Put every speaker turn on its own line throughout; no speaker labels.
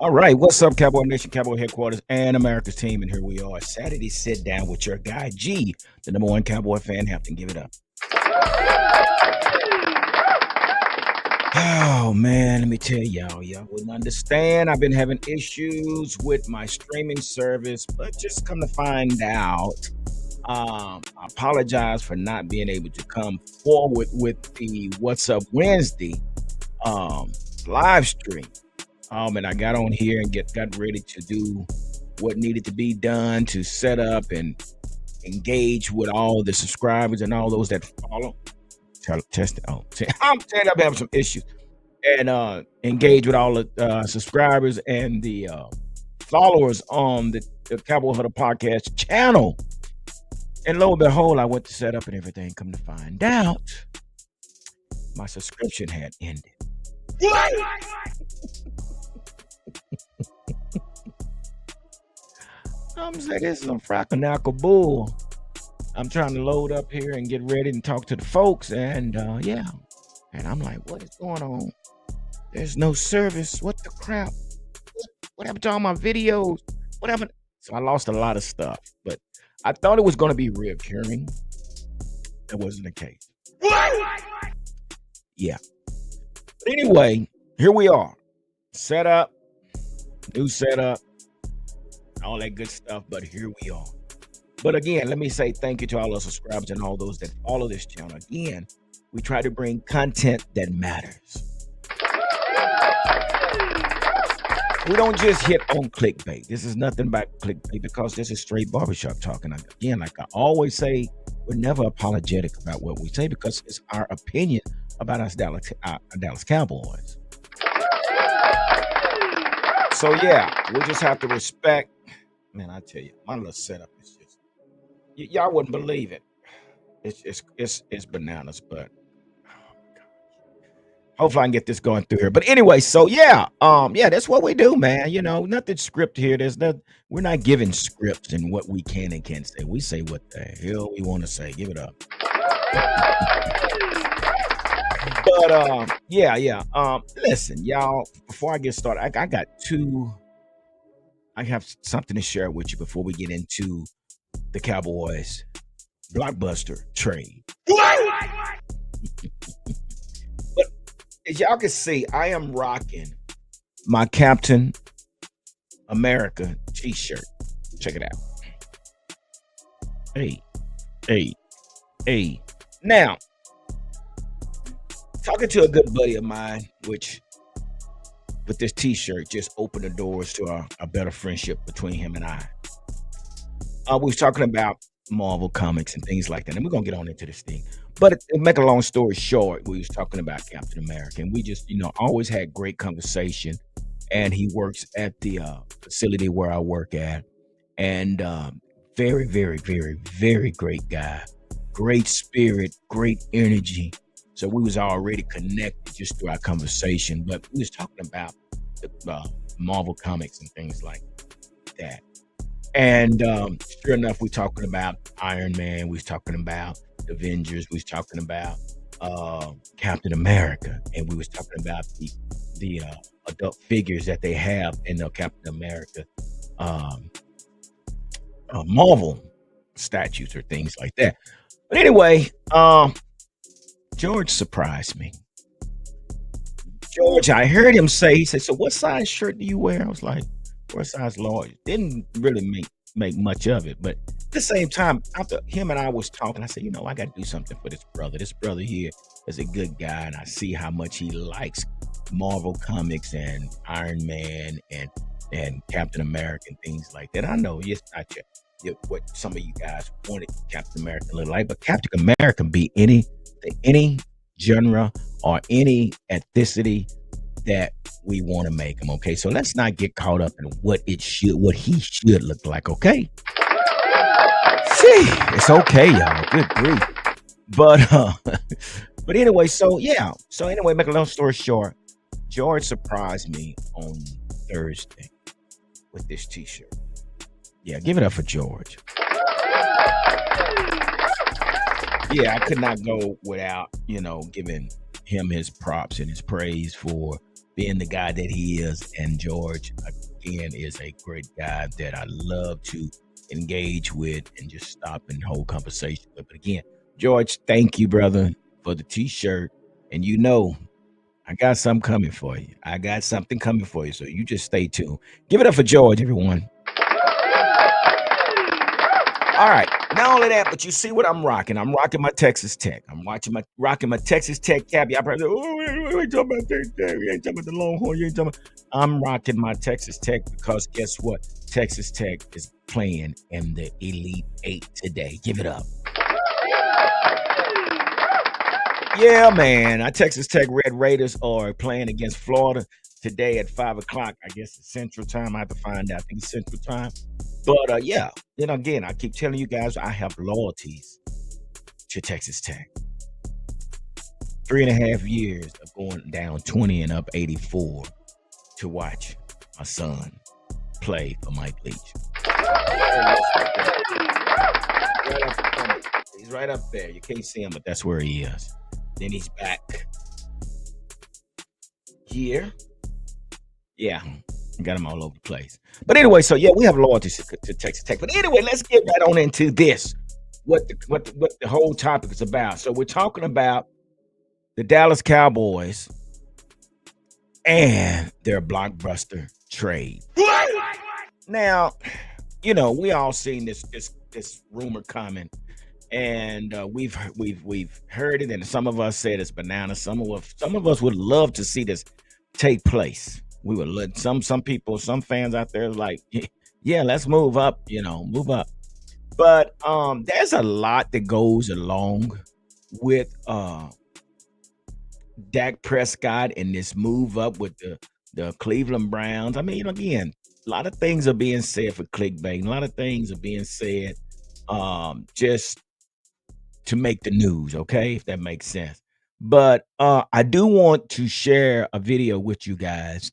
All right, what's up, Cowboy Nation, Cowboy Headquarters, and America's team? And here we are, Saturday sit down with your guy G, the number one Cowboy fan. Hampton, give it up. Oh man, let me tell y'all wouldn't understand. I've been having issues with my streaming service, but just come to find out, I apologize for not being able to come forward with the What's Up Wednesday um, live stream. And I got on here and got ready to do what needed to be done to set up and engage with all the subscribers and all those that follow. Test it. Oh, I'm saying I'm having some issues and engage with all the subscribers and the followers on the Cowboy Huddle podcast channel. And lo and behold, I went to set up and everything. Come to find out, my subscription had ended. I'm saying this is a frackanakle bull. I'm trying to load up here and get ready and talk to the folks, and yeah. And I'm like, what is going on? There's no service. What the crap? What happened to all my videos? What happened? So I lost a lot of stuff, but I thought it was going to be reoccurring. That wasn't the case. Yeah. But anyway, here we are. Set up, new setup, all that good stuff, but here we are. But again, let me say thank you to all our subscribers and all those that follow this channel. Again, we try to bring content that matters. We don't just hit on clickbait. This is nothing but clickbait because this is straight barbershop talking. Again, like I always say, we're never apologetic about what we say because it's our opinion about us Dallas Cowboys. So yeah, we just have to respect. Man, I tell you, my little setup is just y'all wouldn't believe it. It's bananas, but hopefully I can get this going through here. But anyway, so yeah, that's what we do, man. You know, nothing script here. We're not giving scripts and what we can and can't say. We say what the hell we want to say. Give it up. But yeah. Listen, y'all. Before I get started, I have something to share with you before we get into the Cowboys Blockbuster trade. But as y'all can see, I am rocking my Captain America t-shirt. Check it out. Hey. Now, talking to a good buddy of mine, which with this t-shirt just opened the doors to a better friendship between him and I. We was talking about Marvel comics and things like that, and we're gonna get on into this thing. But to make a long story short, we was talking about Captain America, and we just, always had great conversation. And he works at the facility where I work at, and very, very, very, very great guy, great spirit, great energy. So we was already connected just through our conversation, but we was talking about the Marvel comics and things like that. And sure enough, we talking about Iron Man. We was talking about the Avengers. We was talking about Captain America, and we was talking about the adult figures that they have in the Captain America Marvel statues or things like that. But anyway, George surprised me. George, I heard him say, he said, "So what size shirt do you wear?" I was like, "What size large?" Didn't really make much of it, but at the same time, after him and I was talking, I said, I got to do something for this brother. This brother here is a good guy, and I see how much he likes Marvel comics and Iron Man and Captain America and things like that. I know, yes, what some of you guys wanted Captain America to look like, but Captain America can be any genre or any ethnicity that we want to make him. Okay, so let's not get caught up in what he should look like. Okay, see, it's okay, y'all. Good grief. But anyway, so anyway, make a long story short, George surprised me on Thursday with this t-shirt. Yeah, give it up for George. Yeah, I could not go without, giving him his props and his praise for being the guy that he is. And George, again, is a great guy that I love to engage with and just stop and hold conversation with. But again, George, thank you, brother, for the t-shirt. And I got something coming for you. I got something coming for you. So you just stay tuned. Give it up for George, everyone. All right. Not only that, but you see what I'm rocking. I'm rocking my Texas Tech. Rocking my Texas Tech cap. Y'all probably say, oh, we ain't talking about Texas Tech. We ain't talking about the Longhorn. You ain't talking about. I'm rocking my Texas Tech because guess what? Texas Tech is playing in the Elite Eight today. Give it up. Yeah, man. Our Texas Tech Red Raiders are playing against Florida today at 5 o'clock. I guess it's Central Time. I have to find out. I think it's Central Time. But yeah, then again, I keep telling you guys I have loyalties to Texas Tech. 3.5 years of going down 20 and up 84 to watch my son play for Mike Leach. He's right up there. You can't see him, but that's where he is. Then he's back here. Yeah, I got him all over the place. But anyway, so yeah, we have loyalties to Texas Tech. But anyway, let's get right on into this. What the whole topic is about. So we're talking about the Dallas Cowboys and their blockbuster trade. Now, we all seen this rumor coming, and we've heard it, and some of us said it's bananas. Some of us would love to see this take place. We would let some people, some fans out there like, yeah, let's move up, move up. But there's a lot that goes along with Dak Prescott and this move up with the Cleveland Browns. I mean, again, a lot of things are being said for clickbait. A lot of things are being said just to make the news, okay, if that makes sense. But I do want to share a video with you guys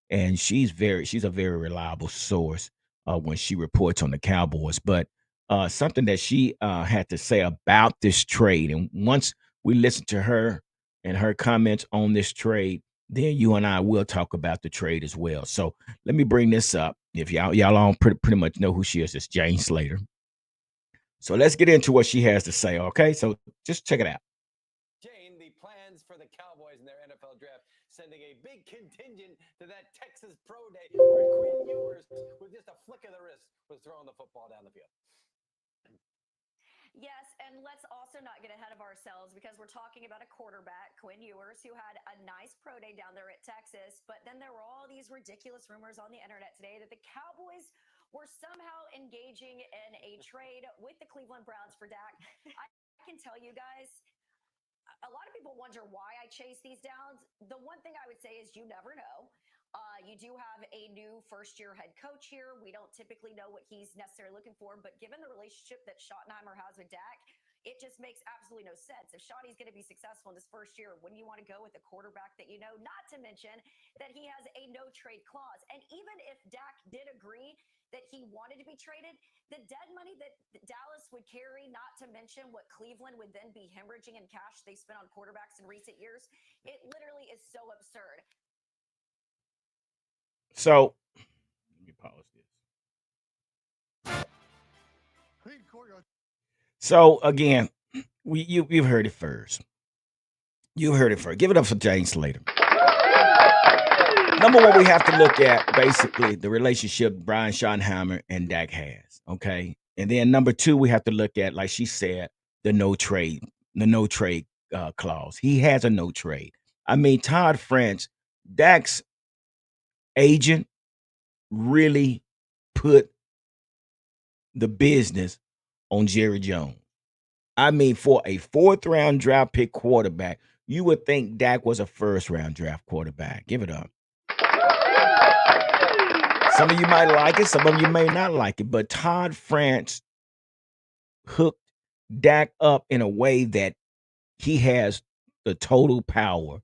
and she's a very reliable source when she reports on the Cowboys. But something that she had to say about this trade, and once we listen to her and her comments on this trade, then you and I will talk about the trade as well. So let me bring this up. If y'all all pretty much know who she is, it's Jane Slater. So let's get into what she has to say, okay? So just check it out.
Jane, the plans for the Cowboys in their NFL draft, sending a big contingent to that Texas Pro Day where Quinn Ewers, with just a flick of the wrist, was throwing the football down the field.
Yes, and let's also not get ahead of ourselves because we're talking about a quarterback, Quinn Ewers, who had a nice pro day down there at Texas. But then there were all these ridiculous rumors on the internet today that the Cowboys were somehow engaging in a trade with the Cleveland Browns for Dak. I can tell you guys, a lot of people wonder why I chase these down. The one thing I would say is you never know. You do have a new first-year head coach here. We don't typically know what he's necessarily looking for, but given the relationship that Schottenheimer has with Dak, it just makes absolutely no sense. If Schotty's going to be successful in his first year, wouldn't you want to go with a quarterback that you know? Not to mention that he has a no-trade clause. And even if Dak did agree that he wanted to be traded, the dead money that Dallas would carry, not to mention what Cleveland would then be hemorrhaging in cash they spent on quarterbacks in recent years, it literally is so absurd.
So let me pause this. So again, you've heard it first. You heard it first. Give it up for Jane Slater. Number one, we have to look at basically the relationship Brian Schottenheimer and Dak has. Okay. And then number two, we have to look at, like she said, the no trade clause. He has a no trade. I mean, Todd France, Dak's agent, really put the business on Jerry Jones. I mean, for a 4th-round draft pick quarterback, you would think Dak was a 1st-round draft quarterback. Give it up. Some of you might like it, some of you may not like it, but Todd France hooked Dak up in a way that he has the total power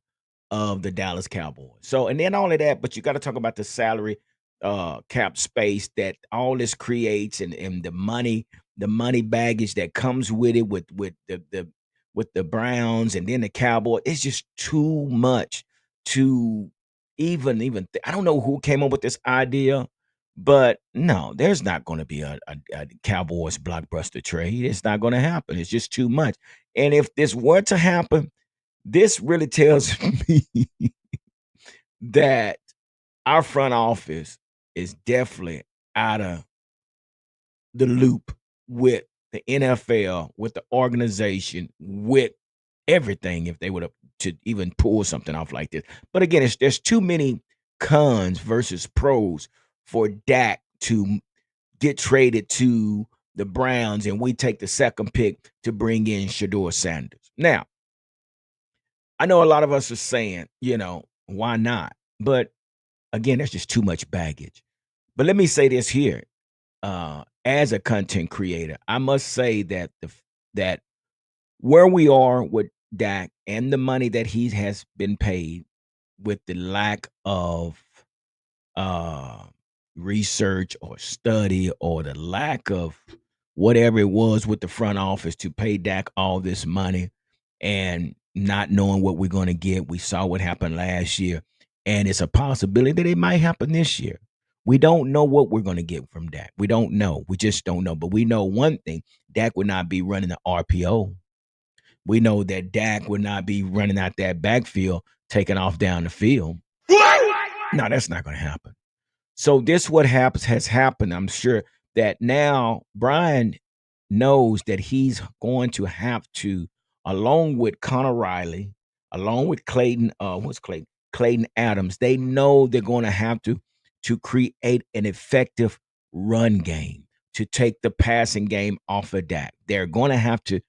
of the Dallas Cowboys. So, and then all of that, but you got to talk about the salary cap space that all this creates, and the money baggage that comes with it, with the Browns and then the Cowboys. It's just too much to I don't know who came up with this idea, but no, there's not going to be a Cowboys blockbuster trade. It's not going to happen. It's just too much. And if this were to happen, this really tells me that our front office is definitely out of the loop with the NFL, with the organization, with everything if they would have to even pull something off like this. But again, there's too many cons versus pros for Dak to get traded to the Browns and we take the second pick to bring in Shador Sanders. Now, I know a lot of us are saying, why not? But again, there's just too much baggage. But let me say this here. As a content creator, I must say that that where we are with Dak and the money that he has been paid, with the lack of uh, research or study, or the lack of whatever it was with the front office to pay Dak all this money and not knowing what we're going to get. We saw what happened last year, and it's a possibility that it might happen this year. We don't know what we're going to get from Dak. We don't know. We just don't know. But we know one thing: Dak would not be running the RPO. We know that Dak would not be running out that backfield, taking off down the field. No, that's not going to happen. So this what happens has happened. I'm sure that now Brian knows that he's going to have to, along with Connor Riley, along with Clayton, what's Clayton? Clayton Adams. They know they're going to have to create an effective run game to take the passing game off of Dak. They're going to have to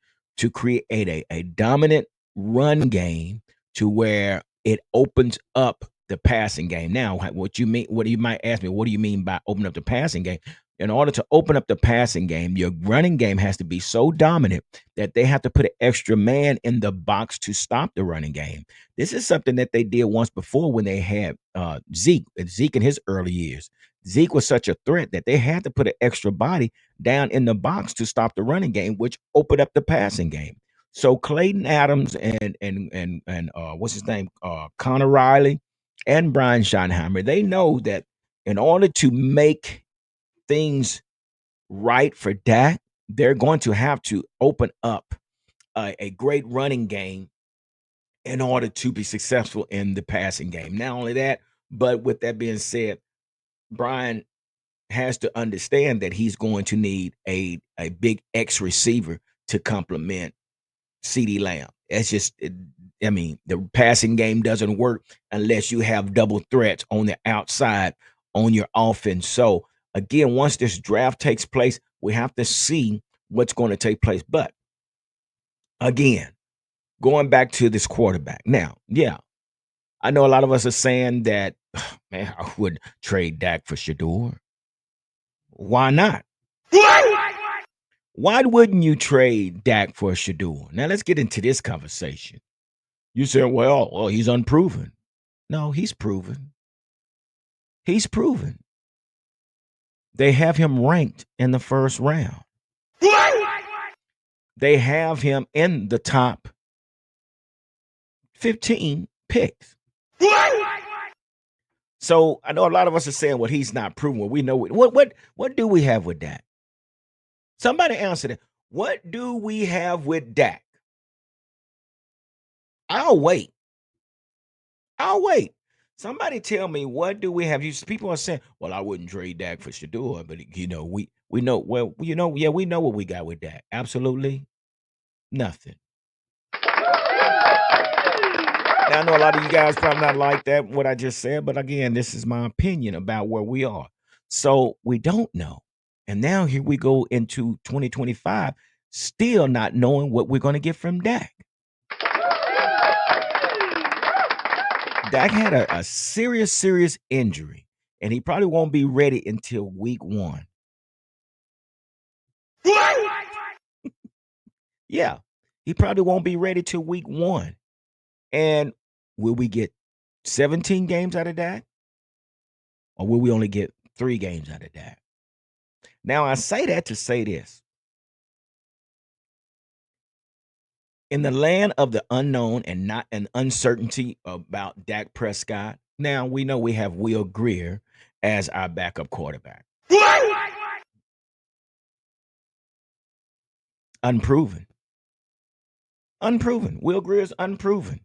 create a dominant run game to where it opens up the passing game. Now, what you mean? What you might ask me? What do you mean by open up the passing game? In order to open up the passing game, your running game has to be so dominant that they have to put an extra man in the box to stop the running game. This is something that they did once before when they had Zeke in his early years. Zeke was such a threat that they had to put an extra body down in the box to stop the running game, which opened up the passing game. So Clayton Adams and what's his name, Connor Riley and Brian Schottenheimer, they know that in order to make things right for Dak, they're going to have to open up a great running game in order to be successful in the passing game. Not only that, but with that being said, Brian has to understand that he's going to need a big X receiver to complement CeeDee Lamb. It's just, I mean, the passing game doesn't work unless you have double threats on the outside on your offense. So, again, once this draft takes place, we have to see what's going to take place. But again, going back to this quarterback. Now, yeah, I know a lot of us are saying that, man, I would trade Dak for Shador. Why not? Why wouldn't you trade Dak for Shador? Now, let's get into this conversation. You say, well, he's unproven. No, he's proven. He's proven. They have him ranked in the first round. They have him in the top 15 picks. So I know a lot of us are saying, well, he's not proven. Well, we know what do we have with Dak? Somebody answer that. What do we have with Dak? I'll wait. I'll wait. Somebody tell me, what do we have? People are saying, well, I wouldn't trade Dak for Shador, but we know, well, yeah, we know what we got with Dak. Absolutely nothing. Now I know a lot of you guys probably not like that, what I just said, but again, this is my opinion about where we are. So we don't know. And now here we go into 2025, still not knowing what we're going to get from Dak. Dak had a serious injury, and he probably won't be ready until week 1. Yeah, he probably won't be ready till week 1. And will we get 17 games out of Dak? Or will we only get 3 games out of Dak? Now, I say that to say this. In the land of the unknown and not an uncertainty about Dak Prescott, Now we know we have Will Greer as our backup quarterback. Unproven. Unproven. Will Greer is unproven.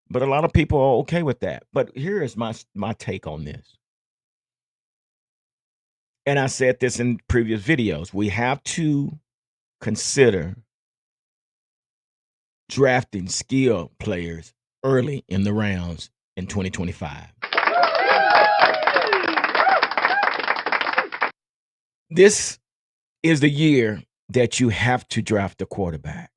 But a lot of people are okay with that. But here is my take on this. And I said this in previous videos. We have to consider drafting skill players early in the rounds in 2025. This is the year that you have to draft a quarterback.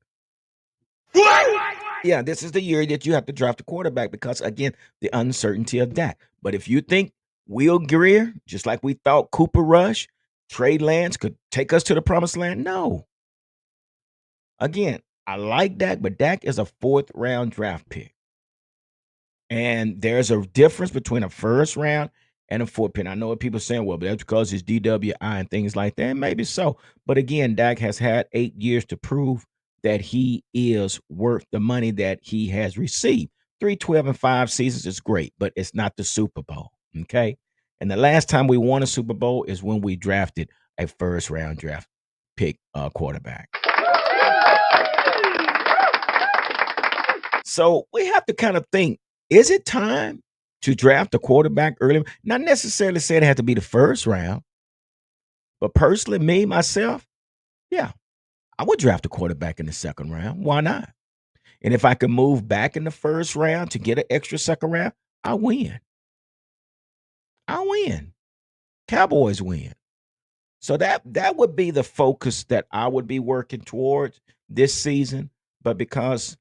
Yeah, this is the year that you have to draft a quarterback because, again, the uncertainty of that. But if you think Will Greer, just like we thought Cooper Rush, Trey Lance could take us to the promised land, no. Again, I like Dak, but Dak is a 4th round draft pick. And there's a difference between a first round and a 4th pick. I know what people are saying, well, but that's because it's DWI and things like that. Maybe so. But again, Dak has had 8 years to prove that he is worth the money that he has received. 3, 12, and 5 seasons is great, but it's not the Super Bowl. Okay. And the last time we won a Super Bowl is when we drafted a first round draft pick quarterback. So we have to kind of think, is it time to draft a quarterback early? Not necessarily saying it had to be the first round, but personally, me, myself, yeah, I would draft a quarterback in the 2nd round. Why not? And if I could move back in the first round to get an extra 2nd round, I win. I win. Cowboys win. So that would be the focus that I would be working towards this season. But because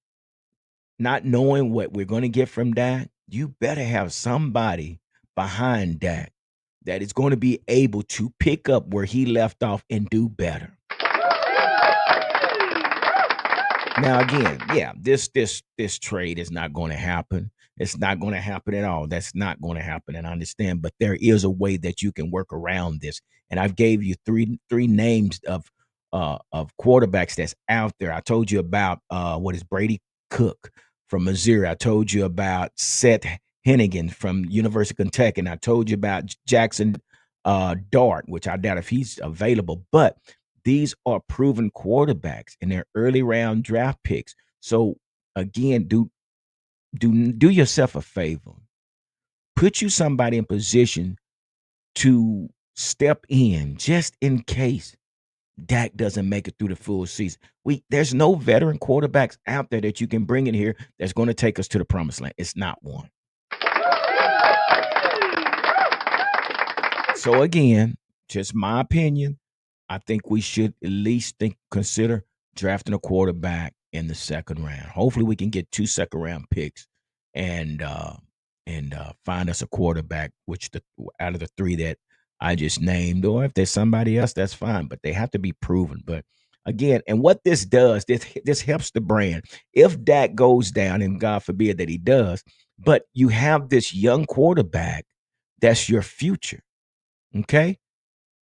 not knowing what we're going to get from Dak, you better have somebody behind Dak that is going to be able to pick up where he left off and do better. Now, again, yeah, this trade is not going to happen. It's not going to happen at all. That's not going to happen, and I understand. But there is a way that you can work around this. And I've gave you three names of quarterbacks that's out there. I told you about what is Brady Cook from Missouri. I told you about Seth Hennigan from University of Kentucky, and I told you about Jackson Dart, which I doubt if he's available, but these are proven quarterbacks in their early round draft picks. So again, do yourself a favor. Put you somebody in position to step in just in case Dak doesn't make it through the full season. There's no veteran quarterbacks out there that you can bring in here that's going to take us to the promised land. It's not one. So again, just my opinion, I think we should at least consider drafting a quarterback in the 2nd round. Hopefully, we can get 2 2nd-round picks and find us a quarterback, which out of the 3 that I just named, or if there's somebody else, that's fine. But they have to be proven. But again, and what this does, this helps the brand. If Dak goes down, and God forbid that he does, but you have this young quarterback, that's your future. Okay.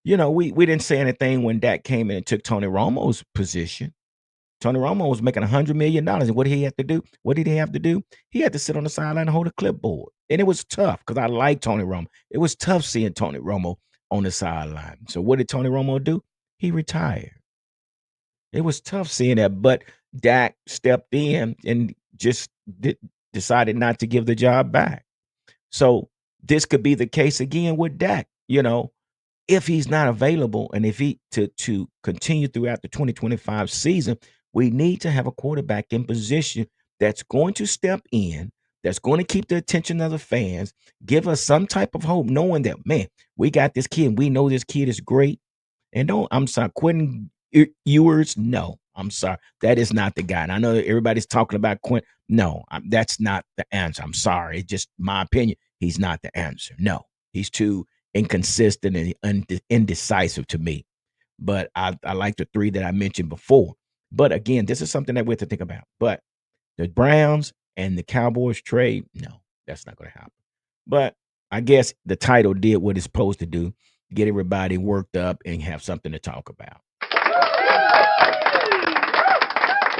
You know, we didn't say anything when Dak came in and took Tony Romo's position. Tony Romo was making $100 million. And what did he have to do? What did he have to do? He had to sit on the sideline and hold a clipboard. And it was tough because I like Tony Romo. It was tough seeing Tony Romo on the sideline. So what did Tony Romo do? He retired. It was tough seeing that. But Dak stepped in and just decided not to give the job back. So this could be the case again with Dak, if he's not available and if he to continue throughout the 2025 season, we need to have a quarterback in position that's going to step in, that's going to keep the attention of the fans, give us some type of hope, knowing that, man, we got this kid. We know this kid is great. And I'm sorry, Quentin Ewers, no, I'm sorry. That is not the guy. And I know that everybody's talking about Quentin. No, that's not the answer. I'm sorry. It's just my opinion. He's not the answer. No, he's too inconsistent and indecisive to me. But I like the 3 that I mentioned before. But again, this is something that we have to think about. But the Browns and the Cowboys trade, no, that's not going to happen. But I guess the title did what it's supposed to do, get everybody worked up and have something to talk about.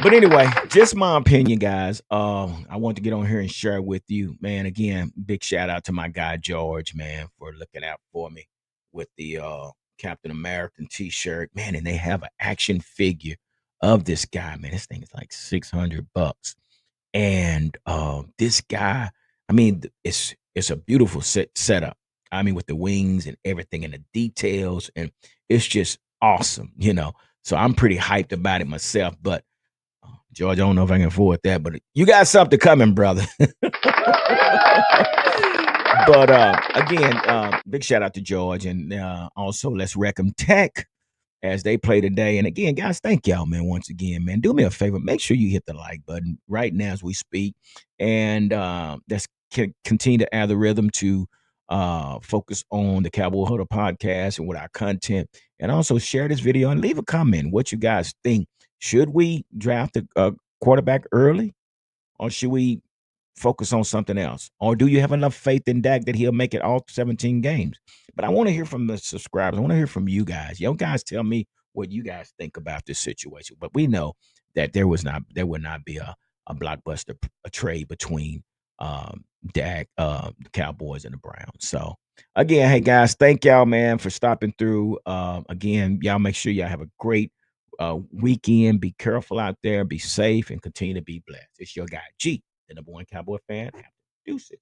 But anyway, just my opinion, guys. I want to get on here and share it with you, man. Again, big shout out to my guy George, man, for looking out for me with the Captain American T-shirt, man. And they have an action figure of this guy, man. This thing is like $600, and this guy, I mean, it's a beautiful setup. I mean, with the wings and everything, and the details, and it's just awesome, you know. So I'm pretty hyped about it myself, but George, I don't know if I can afford that, but you got something coming, brother. But again, big shout out to George, and also let's wreck 'em Tech as they play today. And again, guys, thank y'all, man. Once again, man, do me a favor, make sure you hit the like button right now as we speak, and let's continue to add the rhythm to focus on the Cowboy Huddle podcast and with our content, and also share this video and leave a comment what you guys think. Should we draft a quarterback early, or should we focus on something else? Or do you have enough faith in Dak that he'll make it all 17 games? But I want to hear from the subscribers. I want to hear from you guys. You guys tell me what you guys think about this situation. But we know that there would not be a blockbuster a trade between Dak, the Cowboys and the Browns. So again, hey guys, thank y'all, man, for stopping through. Again, y'all make sure y'all have a great weekend. Be careful out there, be safe, and continue to be blessed. It's your guy G, the number one Cowboy fan. Deuces.